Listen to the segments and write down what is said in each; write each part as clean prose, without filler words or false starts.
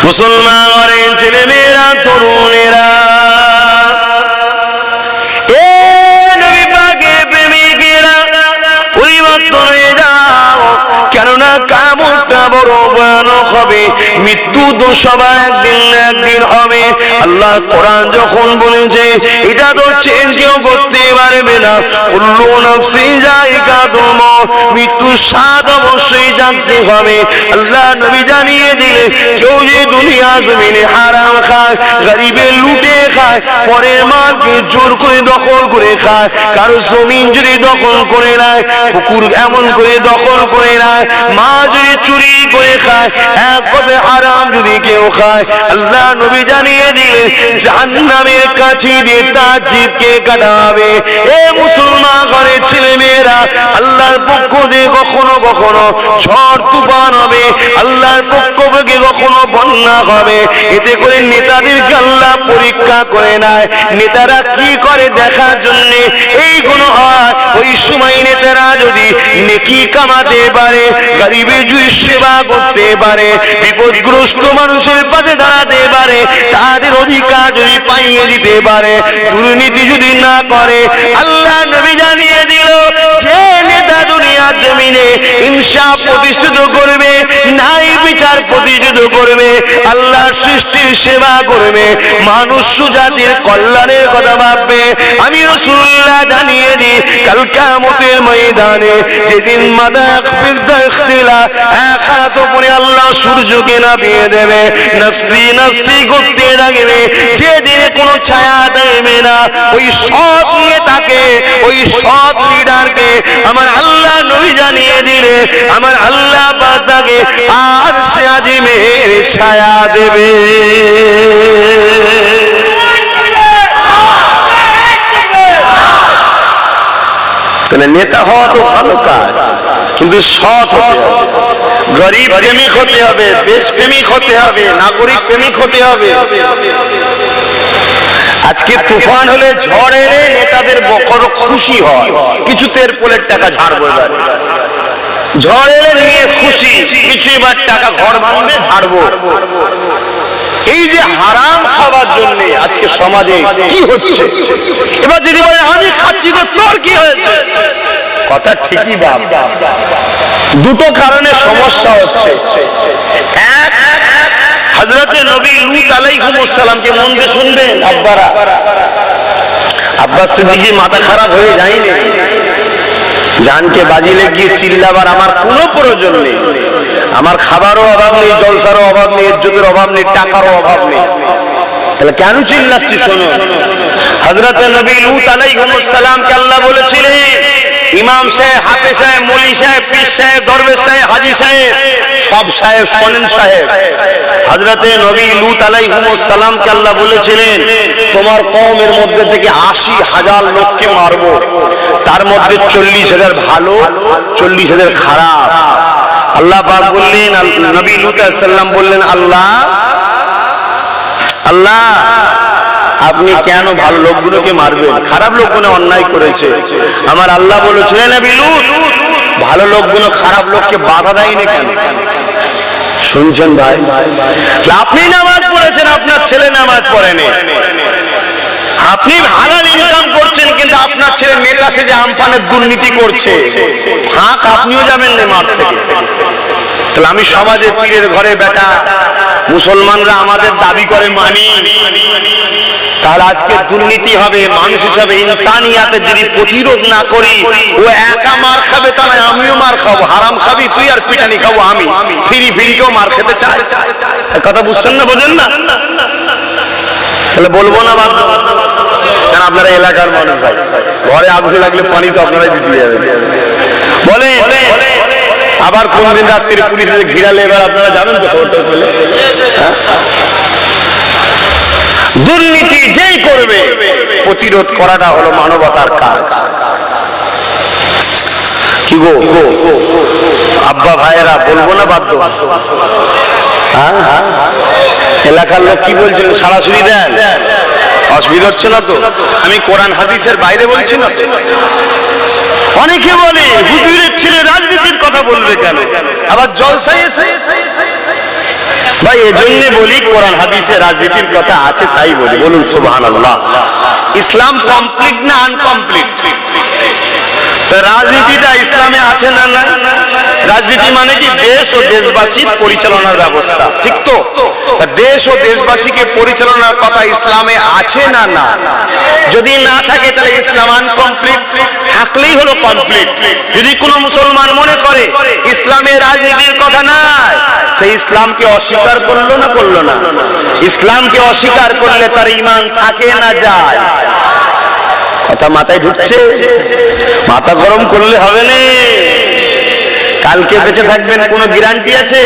মুসলমান ঘরের ছেলে মেয়েরা, তরুণেরা, এ নবী পাকের প্রেমিকেরা, পরিবর্তন হয়ে যাও, কেননা কিয়ামতটা বড় ভয়ানক হবে। মৃত্যু তো সবার একদিন না একদিন হবে। আল্লাহ কোরআন যখন বলেছে এটা তো চেঞ্জ কেউ করতে পারবে না, কুল্লু নাফসিন যায়িকাতুল মউত, মৃত্যুর স্বাদ অবশ্যই জানতে হবে। আল্লাহ নবী জানিয়ে দিলে কেউ যে দুনিয়া জমিনে হারাম খায়, গরিবের লুটে খায়, পরের মালকে জোর করে দখল করে খায়, কারো জমিন যদি দখল করে নেয়, পুকুর এমন করে দখল করে নেয়, মা যদি চুরি করে খায়, এক কথা হারাম যদি কেউ খায়, আল্লাহ নবী জানিয়ে দিলে জাহান্নামের কাছে দিয়ে তার জিভকে কাটা হবে। এ মুসলমান ঘরের ছেলে মেয়েরা, আল্লাহর পক্ষ দিয়ে কখনো কখনো ঝড় তুফান হবে, আল্লাহর পক্ষ থেকে কখনো বন্যা হবে। এতে করে নেতাদেরকে আল্লাহ পরীক্ষা করে নেয়, নেতারা কি করে দেখার জন্য এইগুলো হয়। ওই সময় নেতারা যদি নেকি কামাতে পারে, গরিবের যদি সেবা করতে পারে, বিপদগ্রস্ত মানুষের পাশে দাঁড়াতে পারে, তাদের অধিকার যদি পাইয়ে দিতে পারে, দুর্নীতি যদি না করে, আল্লাহ নবী জানিয়ে দিল যে নেতা দুনিয়ার জমিনে ইনসাফ প্রতিষ্ঠিত করবে, ন্যায় বিচার প্রতিষ্ঠিত করবে, আল্লাহর সৃষ্টির সেবা করবে, মানুষ জাতির কল্যাণের কথা ভাববে, আমি রাসূলুল্লাহ জানিয়ে দিই কাল কিয়ামতের ময়দানে যেদিন এক হাত উপরে আল্লাহ সূর্যকে নামিয়ে দেবে, নফসি নফসি করতে লাগবে, যেদিন কোনো ছায়া দেবে না, ওই সৎ নেতাকে, ওই সৎ লিডারকে আমার আল্লাহ নবী জানিয়ে দিলে আমার আল্লাহ পাক তাকে আরশে আজিমের ছায়া দেবে। তাহলে নেতা হওয়া তো ভালো কাজ, কিন্তু সৎ হতে হবে, গরিব প্রেমিক হতে হবে, দেশ প্রেমিক হতে হবে, নাগরিক প্রেমিক হতে হবে। আজকে তুফান হলে, ঝড় এলে নেতাদের বড় খুশি হয়, কিছু তেরপোলের টাকা ঝাড়বো, এবার ঝড় এলে নিয়ে খুশি, কিছু এবার টাকা ঘর ভাঙবে ঝাড়বো। এই যে হারাম খাবার জন্য আজকে সমাজে কি হচ্ছে, এবার যদি বলে আমি খাচ্ছি তো তোর কি হয়েছে, কথা ঠিকই বাপ, দুটো কারণে সমস্যা হচ্ছে। এক, হযরতে নবী লূত আলাইহিস সালামকে মন দিয়ে শুনবেন আব্বারা, আব্বাস সিদ্দিকীর মাথা খারাপ হয়ে যায়নি, জানকে বাজিলে গিয়ে চিল্লাবার আমার কোনো প্রয়োজন নেই, আমার খাবারও অভাব নেই, জলসারও অভাব নেই, ইজ্জতের অভাব নেই, টাকারও অভাব নেই, তাহলে কেন চিল্লাচ্ছি শোনো। হযরতে নবী লূত আলাইহিস সালামকে আল্লাহ বলেছিলেন ইমাম সাহেব, হাফেজ সাহেব, মৌলভী সাহেব, পীর সাহেব, দরবেশ সাহেব, হাজী সাহেব, সব সাহেব শোনেন সাহেব, হযরতে নবী লূত আলাইহিস সালামকে আল্লাহ বলেছিলেন তোমার কওমের মধ্যে থেকে ৮০,০০০ লোককে মারবো, তার মধ্যে ৪০,০০০ ভালো, ৪০,০০০ খারাপ। আল্লাহ পাক বললেন, নবী লূত আলাইহিস সালাম বললেন আল্লাহ আল্লাহ আপনি কেন ভালো লোকগুলোকে মারবেন, খারাপ লোকগুলো অন্যায় করেছে। আমার আল্লাহ বলেছিলেন নবী লূত ভালো লোকগুলো খারাপ লোককে বাধা দেয়নি কেন, শুনছেন ভাই? আপনি নামাজ পড়েছেন, আপনার ছেলে নামাজ পড়েনি, আপনি হালাল ইনকাম করছেন, কিন্তু আপনার ছেলে নেতা সেজে আমফানের দুর্নীতি করছে, হাক আপনিও যাবেন না মার থেকে। তাহলে আমি সমাজে পীরের ঘরে বেটা, মুসলমানরা আমাদের দাবি করে মানি, তাহলে আজকে দুর্নীতি হবে। মানুষ হিসাবে ইনসানিয়াতের যদি প্রতিরোধ না করি, ও একা মার খাবে, তাহলে আমিও মার খাবো, হারাম খাবি তুই আর পিটানি খাবো আমি, ফিরি ফিরিকেও মার খেতে চায়, কথা বুঝছেন না, বোঝেন না? তাহলে বলবো না বাদ, কারণ আপনারা এলাকার মানুষ, ভাই ঘরে আগুন লাগলে পানি তো আপনারাই দিতে যাবেন, বলে আবার কোনদিন রাত্রির পুলিশে ঘিরালে এবার আপনারা যাবেন তো খবরটা পেলে। দুর্নীতি যেই করবে প্রতিরোধ করাটা হলো মানবতার কাজ। কি গো আব্বা ভাইয়েরা, বলবো না বাধ্য? এলাকার লোক কি বলছেন, সরাসরি দেন, অসুবিধা হচ্ছে না তো? আমি কোরআন হাদিসের বাইরে বলছি না। অনেকে বলে হুজুরের ছেলে রাজনীতির কথা বলবে কেন, আবার জলসায় এসে ভাই এজন্য বলি কোরআন হাদিসে রাজনীতির কথা আছে তাই বলি, বলুন সুবহানাল্লাহ। ইসলাম কমপ্লিট না আনকমপ্লিট? রাজনীতিটা ইসলামে আছে না না? রাজনীতি মানে কি? দেশ ও দেশবাসীর পরিচালনার ব্যবস্থা, ঠিক তো? দেশ ও দেশবাসীকে পরিচালনার কথা ইসলামে আছে না না? যদি না থাকে তাহলে ইসলাম আনকমপ্লিট, থাকলেই হলো কমপ্লিট। যদি কোনো মুসলমান মনে করে ইসলামে রাজনীতির কথা নাই, সেই ইসলামকে অস্বীকার করলো না করলো না? ইসলামকে অস্বীকার করলে তার ঈমান থাকে না যায়? কথা মাথায় ঢুকছে? মাথা গরম করলে হবে না। কালকে বেঁচে থাকবেন কোনো গ্যারান্টি আছে?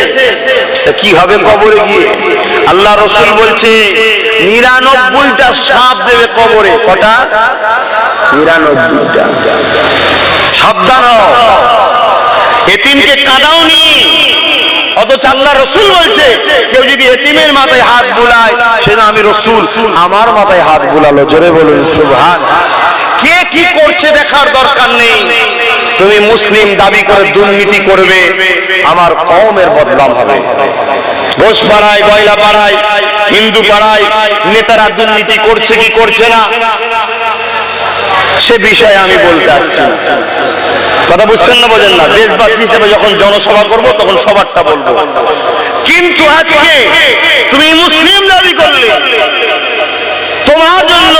তা কি হবে কবরে গিয়ে? আল্লাহ রাসূল বলছে 99টা সাপ দেবে কবরে। কটা? 99টা। সাবধান হও, এতিমকে কাঁদাওনি। অথচ আল্লাহ রাসূল বলছে কেউ যদি এতিমের মাথায় হাত বুলায়, সেটা আমি রাসূল আমার মাথায় হাত বুলালো। জোরে বলুন সুবহানাল্লাহ। কে কি করছে দেখার দরকার নেই। তুমি মুসলিম দাবি করে দুর্নীতি করবে, আমার কওমের বদনাম হবে। ঘোষ পাড়ায়, গয়লা পাড়ায়, হিন্দু পাড়ায় নেতারা দুর্নীতি করছে কি করছে না, সে বিষয়ে আমি বলতে আসছি না। কথা বুঝছেন না বোঝেন না? দেশবাসী হিসেবে যখন জনসভা করব তখন সবারটা বলবো। কিন্তু আজকে তুমি মুসলিম দাবি করলে, তোমার জন্য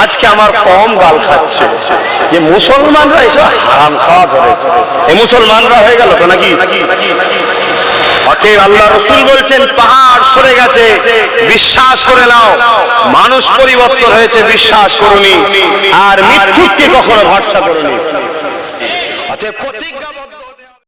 আজকে আমার কম গাল খাচ্ছে যে মুসলমানরা এসব হারাম খাওয়া ধরেছে। এই মুসলমানরা হয়ে গেল তো নাকি? অতএব আল্লাহ রাসূল বলছেন পাহাড় সরে গেছে, বিশ্বাস করে নাও। মানুষ পরিবর্তন হয়েছে, বিশ্বাস করুনি। আর মিথ্যুককে কখনো ভরসা করুনি। অতএব